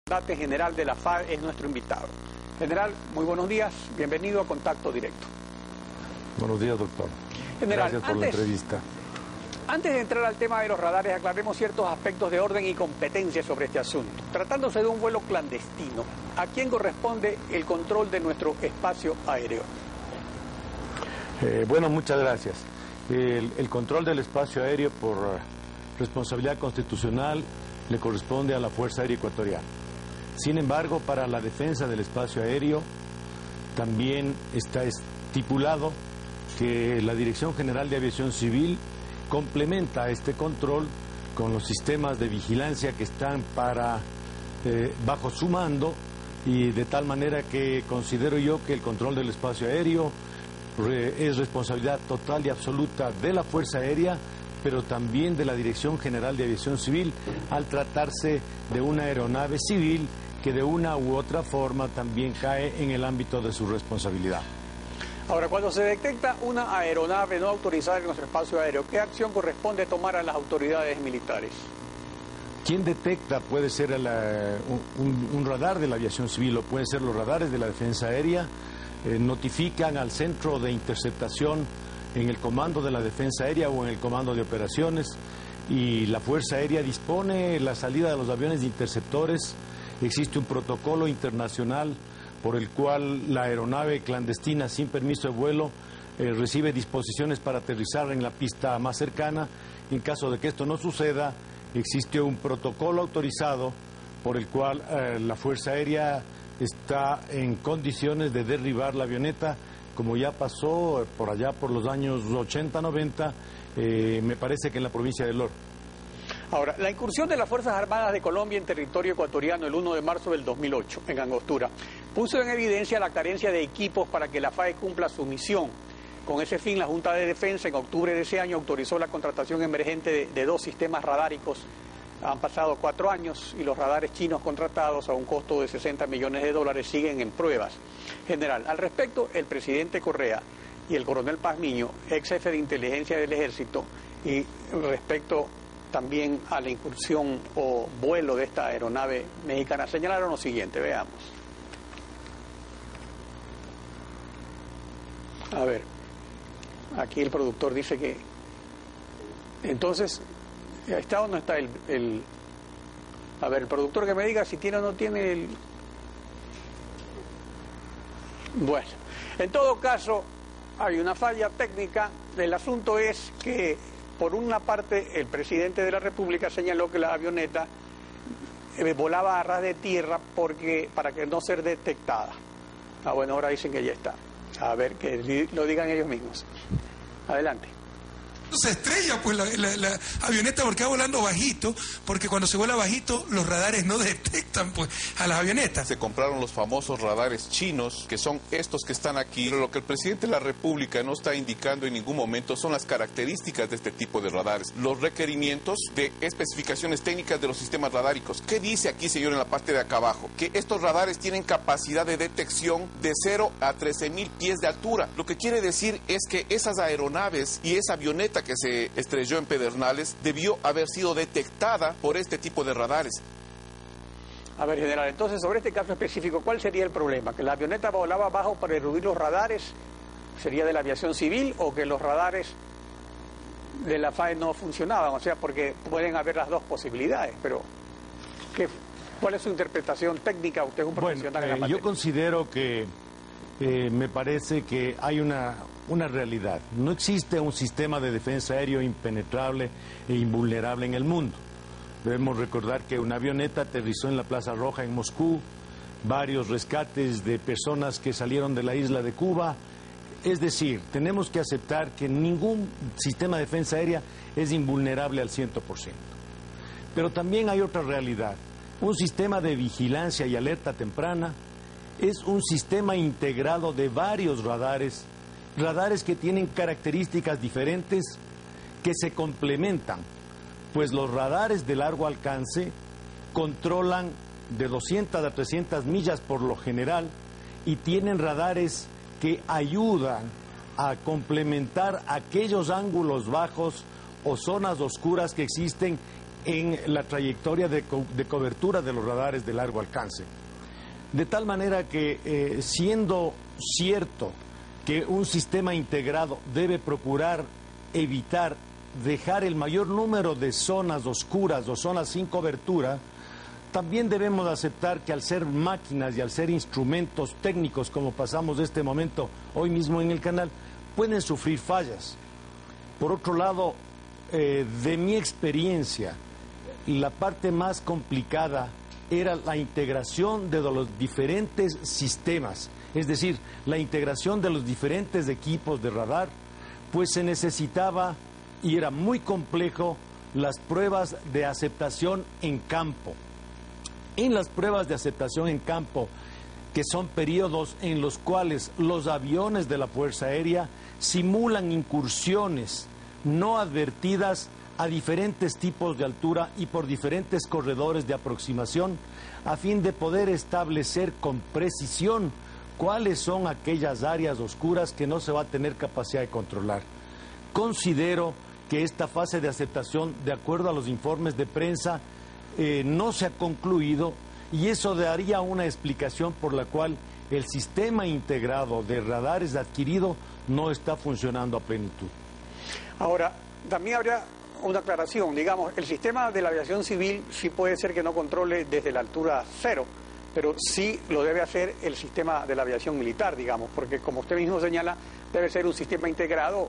Comandante general de la FAE es nuestro invitado. General, muy buenos días, bienvenido a Contacto Directo. Buenos días, doctor. General, gracias por la entrevista. Antes de entrar al tema de los radares, aclaremos ciertos aspectos de orden y competencia sobre este asunto. Tratándose de un vuelo clandestino, ¿a quién corresponde el control de nuestro espacio aéreo? Bueno, muchas gracias. El control del espacio aéreo por responsabilidad constitucional le corresponde a la Fuerza Aérea Ecuatoriana. Sin embargo, para la defensa del espacio aéreo también está estipulado que la Dirección General de Aviación Civil complementa este control con los sistemas de vigilancia que están bajo su mando, y de tal manera que considero yo que el control del espacio aéreo es responsabilidad total y absoluta de la Fuerza Aérea, pero también de la Dirección General de Aviación Civil, al tratarse de una aeronave civil que de una u otra forma también cae en el ámbito de su responsabilidad. Ahora, cuando se detecta una aeronave no autorizada en nuestro espacio aéreo, ¿qué acción corresponde tomar a las autoridades militares? ¿Quién detecta? Puede ser un radar de la aviación civil o pueden ser los radares de la defensa aérea. Notifican al centro de interceptación en el comando de la defensa aérea o en el comando de operaciones, y la Fuerza Aérea dispone la salida de los aviones de interceptores. Existe un protocolo internacional por el cual la aeronave clandestina sin permiso de vuelo recibe disposiciones para aterrizar en la pista más cercana. En caso de que esto no suceda, existe un protocolo autorizado por el cual la Fuerza Aérea está en condiciones de derribar la avioneta, como ya pasó por allá por los años 80-90, me parece que en la provincia de Loro. Ahora, la incursión de las Fuerzas Armadas de Colombia en territorio ecuatoriano el 1 de marzo del 2008, en Angostura, puso en evidencia la carencia de equipos para que la FAE cumpla su misión. Con ese fin, la Junta de Defensa en octubre de ese año autorizó la contratación emergente de 2 sistemas radáricos. Han pasado 4 años y los radares chinos contratados a un costo de $60 millones siguen en pruebas. General, al respecto, el presidente Correa y el coronel Pazmiño, ex jefe de inteligencia del Ejército, y respecto también a la incursión o vuelo de esta aeronave mexicana, señalaron lo siguiente, veamos. A ver, aquí el productor dice que, entonces, ¿está o no está a ver, el productor que me diga si tiene o no tiene el... Bueno, en todo caso, hay una falla técnica. El asunto es que, por una parte, el presidente de la República señaló que la avioneta volaba a ras de tierra para que no ser detectada. Ah, bueno, ahora dicen que ya está. A ver, que lo digan ellos mismos. Adelante. Se estrella pues la avioneta porque va volando bajito, porque cuando se vuela bajito los radares no detectan pues a las avionetas. Se compraron los famosos radares chinos, que son estos que están aquí, pero lo que el presidente de la República no está indicando en ningún momento son las características de este tipo de radares, los requerimientos de especificaciones técnicas de los sistemas radáricos. ¿Qué dice aquí, señor, en la parte de acá abajo? Que estos radares tienen capacidad de detección de 0 a 13.000 pies de altura. Lo que quiere decir es que esas aeronaves y esa avioneta que se estrelló en Pedernales debió haber sido detectada por este tipo de radares. A ver, general, entonces sobre este caso específico, ¿cuál sería el problema? ¿Que la avioneta volaba bajo para eludir los radares? ¿Sería de la aviación civil? ¿O que los radares de la FAE no funcionaban? O sea, porque pueden haber las dos posibilidades, pero ¿cuál es su interpretación técnica? Usted es un profesional en la materia. Yo considero que me parece que hay una realidad. No existe un sistema de defensa aéreo impenetrable e invulnerable en el mundo. Debemos recordar que una avioneta aterrizó en la Plaza Roja en Moscú, varios rescates de personas que salieron de la isla de Cuba. Es decir, tenemos que aceptar que ningún sistema de defensa aérea es invulnerable al 100%. Pero también hay otra realidad. Un sistema de vigilancia y alerta temprana es un sistema integrado de varios radares que tienen características diferentes que se complementan, pues los radares de largo alcance controlan de 200 a 300 millas por lo general y tienen radares que ayudan a complementar aquellos ángulos bajos o zonas oscuras que existen en la trayectoria de cobertura de los radares de largo alcance. De tal manera que, siendo cierto que un sistema integrado debe procurar evitar dejar el mayor número de zonas oscuras o zonas sin cobertura, también debemos aceptar que al ser máquinas y al ser instrumentos técnicos, como pasamos este momento hoy mismo en el canal, pueden sufrir fallas. Por otro lado, de mi experiencia, la parte más complicada era la integración de los diferentes sistemas, es decir, la integración de los diferentes equipos de radar, pues se necesitaba, y era muy complejo, las pruebas de aceptación en campo. En las pruebas de aceptación en campo, que son periodos en los cuales los aviones de la Fuerza Aérea simulan incursiones no advertidas a diferentes tipos de altura y por diferentes corredores de aproximación, a fin de poder establecer con precisión cuáles son aquellas áreas oscuras que no se va a tener capacidad de controlar. Considero que esta fase de aceptación, de acuerdo a los informes de prensa, no se ha concluido, y eso daría una explicación por la cual el sistema integrado de radares adquirido no está funcionando a plenitud. Ahora, también habría una aclaración, digamos, el sistema de la aviación civil sí puede ser que no controle desde la altura cero, pero sí lo debe hacer el sistema de la aviación militar, digamos, porque como usted mismo señala, debe ser un sistema integrado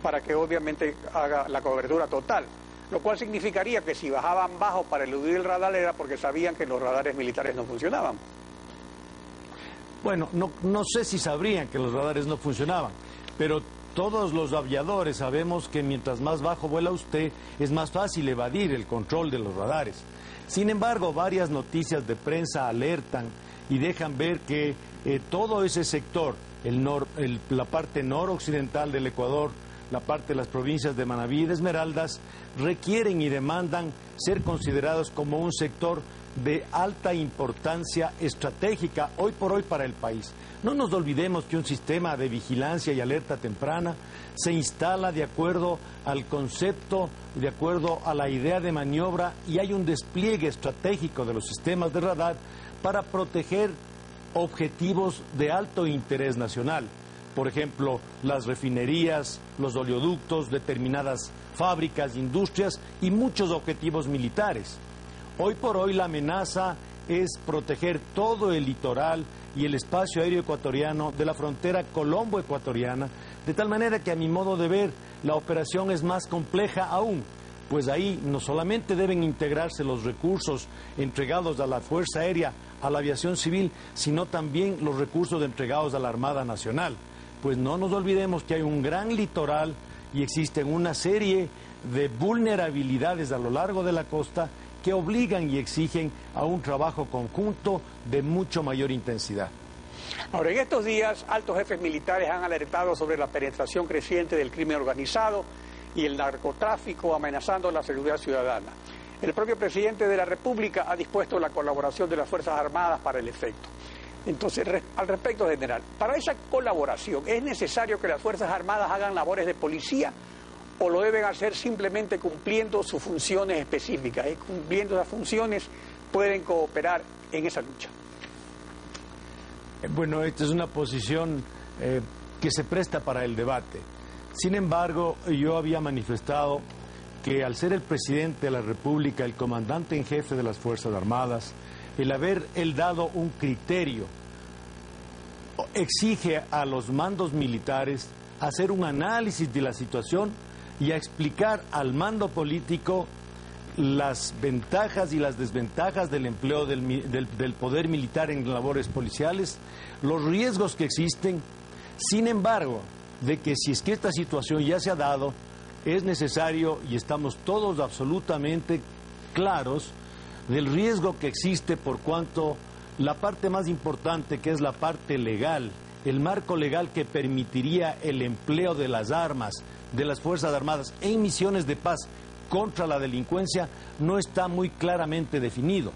para que obviamente haga la cobertura total, lo cual significaría que si bajaban bajo para eludir el radar era porque sabían que los radares militares no funcionaban. Bueno, no sé si sabrían que los radares no funcionaban, pero todos los aviadores sabemos que mientras más bajo vuela usted, es más fácil evadir el control de los radares. Sin embargo, varias noticias de prensa alertan y dejan ver que todo ese sector, la parte noroccidental del Ecuador, la parte de las provincias de Manabí y de Esmeraldas, requieren y demandan ser considerados como un sector de alta importancia estratégica hoy por hoy para el país. No nos olvidemos que un sistema de vigilancia y alerta temprana se instala de acuerdo al concepto, de acuerdo a la idea de maniobra, y hay un despliegue estratégico de los sistemas de radar para proteger objetivos de alto interés nacional. Por ejemplo, las refinerías, los oleoductos, determinadas fábricas, industrias y muchos objetivos militares. Hoy por hoy la amenaza es proteger todo el litoral y el espacio aéreo ecuatoriano de la frontera colombo-ecuatoriana, de tal manera que a mi modo de ver la operación es más compleja aún, pues ahí no solamente deben integrarse los recursos entregados a la Fuerza Aérea, a la aviación civil, sino también los recursos entregados a la Armada Nacional. Pues no nos olvidemos que hay un gran litoral y existen una serie de vulnerabilidades a lo largo de la costa que obligan y exigen a un trabajo conjunto de mucho mayor intensidad. Ahora, en estos días, altos jefes militares han alertado sobre la penetración creciente del crimen organizado y el narcotráfico amenazando la seguridad ciudadana. El propio presidente de la República ha dispuesto la colaboración de las Fuerzas Armadas para el efecto. Entonces, al respecto, general, para esa colaboración, ¿es necesario que las Fuerzas Armadas hagan labores de policía o lo deben hacer simplemente cumpliendo sus funciones específicas? Cumpliendo esas funciones pueden cooperar en esa lucha. Bueno, esta es una posición que se presta para el debate. Sin embargo, yo había manifestado que al ser el presidente de la República, el comandante en jefe de las Fuerzas Armadas, el haber él dado un criterio exige a los mandos militares hacer un análisis de la situación y a explicar al mando político las ventajas y las desventajas del empleo del poder militar en labores policiales, los riesgos que existen. Sin embargo, de que si es que esta situación ya se ha dado, es necesario, y estamos todos absolutamente claros, del riesgo que existe por cuanto la parte más importante, que es la parte legal, el marco legal que permitiría el empleo de las armas, de las Fuerzas Armadas en misiones de paz contra la delincuencia, no está muy claramente definido.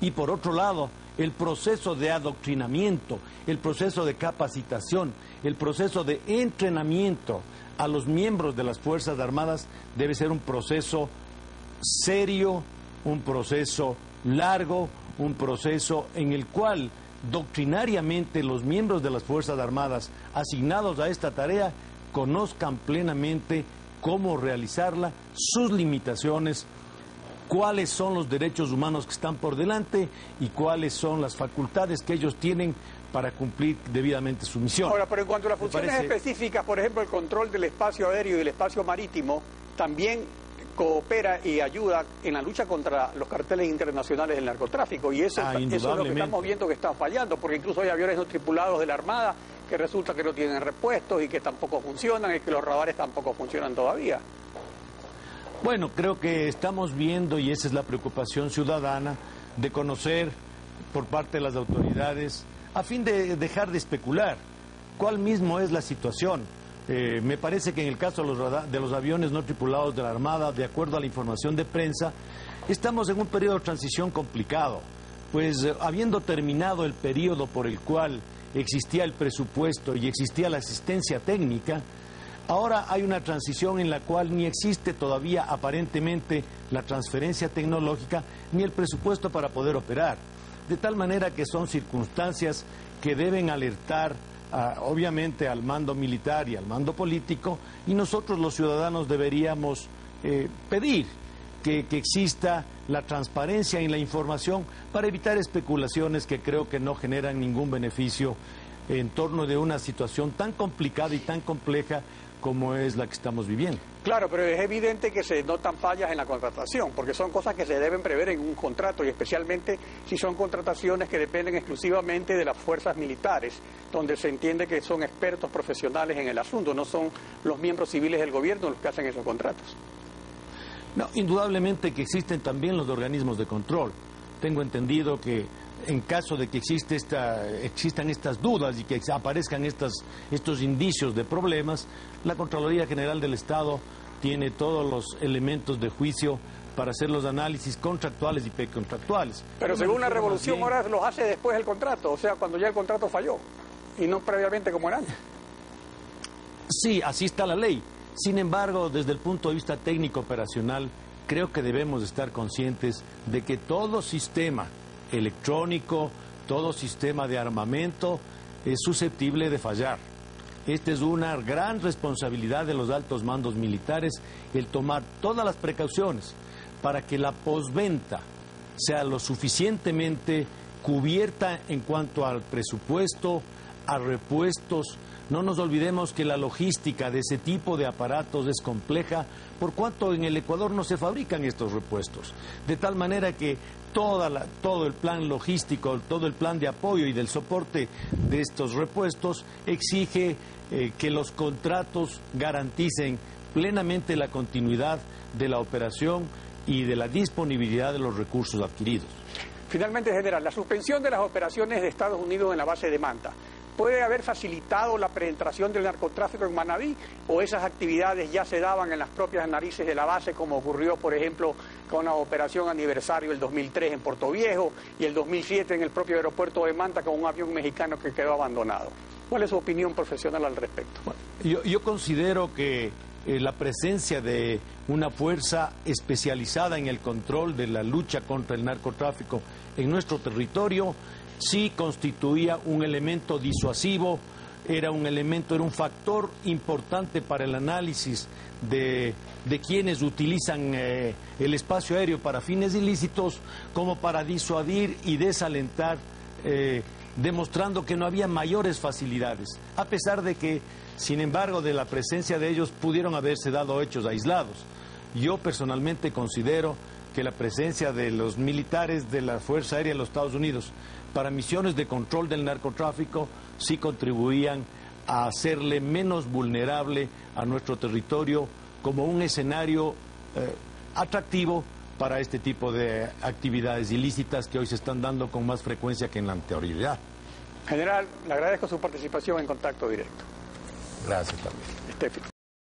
Y por otro lado, el proceso de adoctrinamiento, el proceso de capacitación, el proceso de entrenamiento a los miembros de las Fuerzas Armadas debe ser un proceso serio, un proceso largo, un proceso en el cual doctrinariamente los miembros de las Fuerzas Armadas asignados a esta tarea conozcan plenamente cómo realizarla, sus limitaciones, cuáles son los derechos humanos que están por delante y cuáles son las facultades que ellos tienen para cumplir debidamente su misión. Ahora, pero en cuanto a las funciones específicas, por ejemplo, el control del espacio aéreo y el espacio marítimo, también coopera y ayuda en la lucha contra los carteles internacionales del narcotráfico, y eso es lo que estamos viendo que está fallando, porque incluso hay aviones no tripulados de la Armada que resulta que no tienen repuestos y que tampoco funcionan, y que los radares tampoco funcionan todavía. Bueno, creo que estamos viendo, y esa es la preocupación ciudadana, de conocer por parte de las autoridades, a fin de dejar de especular cuál mismo es la situación. Me parece que en el caso de los aviones no tripulados de la Armada, de acuerdo a la información de prensa, estamos en un periodo de transición complicado, pues habiendo terminado el periodo por el cual existía el presupuesto y existía la asistencia técnica, ahora hay una transición en la cual ni existe todavía aparentemente la transferencia tecnológica ni el presupuesto para poder operar. De tal manera que son circunstancias que deben alertar obviamente al mando militar y al mando político, y nosotros los ciudadanos deberíamos pedir que exista la transparencia en la información para evitar especulaciones que creo que no generan ningún beneficio en torno de una situación tan complicada y tan compleja como es la que estamos viviendo. Claro, pero es evidente que se notan fallas en la contratación, porque son cosas que se deben prever en un contrato, y especialmente si son contrataciones que dependen exclusivamente de las fuerzas militares, donde se entiende que son expertos profesionales en el asunto, no son los miembros civiles del gobierno los que hacen esos contratos. No, indudablemente que existen también los organismos de control. Tengo entendido que en caso de que existan estas dudas y que aparezcan estos indicios de problemas, la Contraloría General del Estado tiene todos los elementos de juicio para hacer los análisis contractuales y precontractuales. Pero según la Revolución ahora los hace después del contrato, o sea, cuando ya el contrato falló, y no previamente como era antes. Sí, así está la ley. Sin embargo, desde el punto de vista técnico operacional, creo que debemos estar conscientes de que todo sistema electrónico, todo sistema de armamento es susceptible de fallar. Esta es una gran responsabilidad de los altos mandos militares, el tomar todas las precauciones para que la postventa sea lo suficientemente cubierta en cuanto al presupuesto, a repuestos. No nos olvidemos que la logística de ese tipo de aparatos es compleja, por cuanto en el Ecuador no se fabrican estos repuestos. De tal manera que todo el plan logístico, todo el plan de apoyo y del soporte de estos repuestos exige que los contratos garanticen plenamente la continuidad de la operación y de la disponibilidad de los recursos adquiridos. Finalmente, general, la suspensión de las operaciones de Estados Unidos en la base de Manta, ¿puede haber facilitado la penetración del narcotráfico en Manabí, o esas actividades ya se daban en las propias narices de la base, como ocurrió, por ejemplo, con la operación aniversario el 2003 en Puerto Viejo y el 2007 en el propio aeropuerto de Manta con un avión mexicano que quedó abandonado? ¿Cuál es su opinión profesional al respecto? Bueno, yo considero que la presencia de una fuerza especializada en el control de la lucha contra el narcotráfico en nuestro territorio sí constituía un elemento disuasivo, era un factor importante para el análisis de quienes utilizan el espacio aéreo para fines ilícitos, como para disuadir y desalentar, demostrando que no había mayores facilidades, a pesar de que, sin embargo, de la presencia de ellos pudieron haberse dado hechos aislados. Yo personalmente considero que la presencia de los militares de la Fuerza Aérea de los Estados Unidos para misiones de control del narcotráfico sí contribuían a hacerle menos vulnerable a nuestro territorio como un escenario atractivo para este tipo de actividades ilícitas que hoy se están dando con más frecuencia que en la anterioridad. General, le agradezco su participación en Contacto Directo. Gracias también.